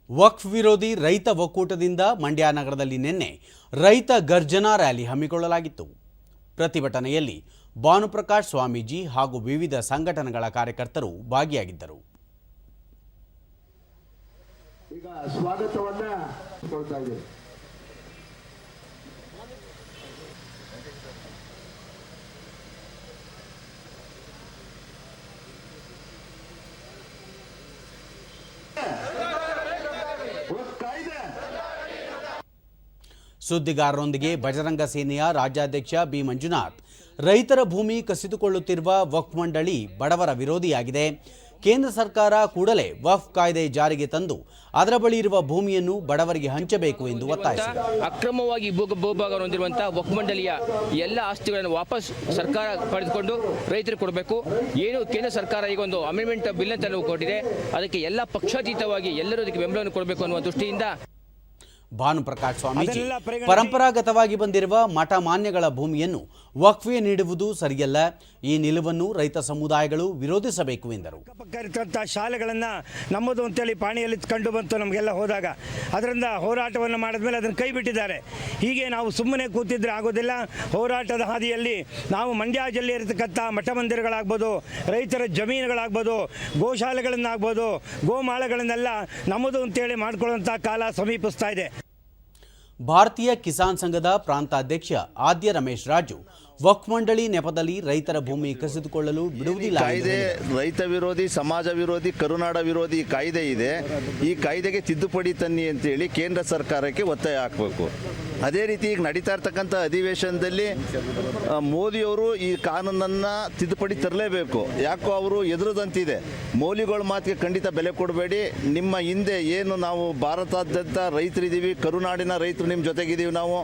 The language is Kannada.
ವಕ್ಫ್ ವಿರೋಧಿ ರೈತ ಒಕ್ಕೂಟದಿಂದ ಮಂಡ್ಯ ನಗರದಲ್ಲಿ ನಿನ್ನೆ ರೈತ ಗರ್ಜನಾ ರ್ಯಾಲಿ ಹಮ್ಮಿಕೊಳ್ಳಲಾಗಿತ್ತು. ಪ್ರತಿಭಟನೆಯಲ್ಲಿ ಭಾನುಪ್ರಕಾಶ್ ಸ್ವಾಮೀಜಿ ಹಾಗೂ ವಿವಿಧ ಸಂಘಟನೆಗಳ ಕಾರ್ಯಕರ್ತರು ಭಾಗಿಯಾಗಿದ್ದರು. ಈಗ ಸ್ವಾಗತವನ್ನ ಕೊಡ್ತಾ ಇದ್ದೀವಿ. ಸುದ್ದಿಗಾರರೊಂದಿಗೆ ಬಜರಂಗ ಸೇನೆಯ ರಾಜ್ಯಾಧ್ಯಕ್ಷ ಬಿ ಮಂಜುನಾಥ್, ರೈತರ ಭೂಮಿ ಕಸಿದುಕೊಳ್ಳುತ್ತಿರುವ ವಕ್ಫ್ ಮಂಡಳಿ ಬಡವರ ವಿರೋಧಿಯಾಗಿದೆ. ಕೇಂದ್ರ ಸರ್ಕಾರ ಕೂಡಲೇ ವಕ್ಫ್ ಕಾಯ್ದೆ ಜಾರಿಗೆ ತಂದು ಅದರ ಬಳಿ ಇರುವ ಭೂಮಿಯನ್ನು ಬಡವರಿಗೆ ಹಂಚಬೇಕು ಎಂದು ಒತ್ತಾಯಿಸಿದರು. ಅಕ್ರಮವಾಗಿ ಭೂಭಾಗ ಹೊಂದಿರುವಂತಹ ವಕ್ಫ್ ಮಂಡಳಿಯ ಎಲ್ಲ ಆಸ್ತಿಗಳನ್ನು ವಾಪಸ್ ಸರ್ಕಾರ ಪಡೆದುಕೊಂಡು ರೈತರಿಗೆ ಕೊಡಬೇಕು. ಏನು ಕೇಂದ್ರ ಸರ್ಕಾರ ಈಗ ಒಂದು ಅಮೆಂಡ್ಮೆಂಟ್ ಬಿಲ್ ಅಂತ ಕೊಟ್ಟಿದೆ, ಅದಕ್ಕೆ ಎಲ್ಲ ಪಕ್ಷಾತೀತವಾಗಿ ಎಲ್ಲರೂ ಅದಕ್ಕೆ ಬೆಂಬಲವನ್ನು ಕೊಡಬೇಕು ಅನ್ನುವ ದೃಷ್ಟಿಯಿಂದ ಭಾನುಪ್ರಕಾಶ್ ಸ್ವಾಮೀಜಿ, ಪರಂಪರಾಗತವಾಗಿ ಬಂದಿರುವ ಮಠ ಮಾನ್ಯಗಳ ಭೂಮಿಯನ್ನು ವಕ್ಫ್ಗೆ ನೀಡುವುದು ಸರಿಯಲ್ಲ. ಈ ನಿಲುವನ್ನು ರೈತ ಸಮುದಾಯಗಳು ವಿರೋಧಿಸಬೇಕು ಎಂದರು. ಶಾಲೆಗಳನ್ನು ನಮ್ಮದು ಅಂತೇಳಿ ಪಾಣಿಯಲ್ಲಿ ಕಂಡು ಬಂತು ನಮಗೆಲ್ಲ ಹೋದಾಗ. ಅದರಿಂದ ಹೋರಾಟವನ್ನು ಮಾಡಿದ್ಮೇಲೆ ಅದನ್ನು ಕೈ ಬಿಟ್ಟಿದ್ದಾರೆ. ಹೀಗೆ ನಾವು ಸುಮ್ಮನೆ ಕೂತಿದ್ರೆ ಆಗೋದಿಲ್ಲ. ಹೋರಾಟದ ಹಾದಿಯಲ್ಲಿ ನಾವು ಮಂಡ್ಯ ಜಿಲ್ಲೆ ಇರತಕ್ಕಂಥ ಮಠ ಮಂದಿರಗಳಾಗ್ಬೋದು, ರೈತರ ಜಮೀನುಗಳಾಗ್ಬೋದು, ಗೋಶಾಲೆಗಳನ್ನಾಗ್ಬೋದು, ಗೋಮಾಳಗಳನ್ನೆಲ್ಲ ನಮ್ಮದು ಅಂತೇಳಿ ಮಾಡ್ಕೊಳ್ಳುವಂಥ ಕಾಲ ಸಮೀಪಿಸ್ತಾ ಇದೆ. ಭಾರತೀಯ ಕಿಸಾನ್ ಸಂಘದ ಪ್ರಾಂತಾಧ್ಯಕ್ಷ ಆದ್ಯ ರಮೇಶ್ ರಾಜು, ವಕ್ಫ್ ಮಂಡಳಿ ನೆಪದಲ್ಲಿ ರೈತರ ಭೂಮಿ ಕಸಿದುಕೊಳ್ಳಲು ಬಿಡುವುದಿಲ್ಲ. ಕಾಯ್ದೆ ರೈತ ವಿರೋಧಿ, ಸಮಾಜ ವಿರೋಧಿ, ಕರುನಾಡ ವಿರೋಧಿ ಕಾಯ್ದೆ ಇದೆ. ಈ ಕಾಯ್ದೆಗೆ ತಿದ್ದುಪಡಿ ತನ್ನಿ ಅಂತೇಳಿ ಕೇಂದ್ರ ಸರ್ಕಾರಕ್ಕೆ ಒತ್ತಾಯ ಹಾಕಬೇಕು. ಅದೇ ರೀತಿ ಈಗ ನಡೀತಾ ಇರ್ತಕ್ಕಂಥ ಅಧಿವೇಶನದಲ್ಲಿ ಮೋದಿಯವರು ಈ ಕಾನೂನನ್ನು ತಿದ್ದುಪಡಿ ತರಲೇಬೇಕು. ಯಾಕೋ ಅವರು ಎದುರದಂತಿದೆ. ಮೌಲ್ಯಗಳ ಮಾತಿಗೆ ಖಂಡಿತ ಬೆಲೆ ಕೊಡಬೇಡಿ. ನಿಮ್ಮ ಹಿಂದೆ ಏನು ನಾವು ಭಾರತಾದ್ಯಂತ ರೈತರಿದ್ದೀವಿ, ಕರುನಾಡಿನ ರೈತರು ನಿಮ್ಮ ಜೊತೆಗಿದ್ದೀವಿ ನಾವು.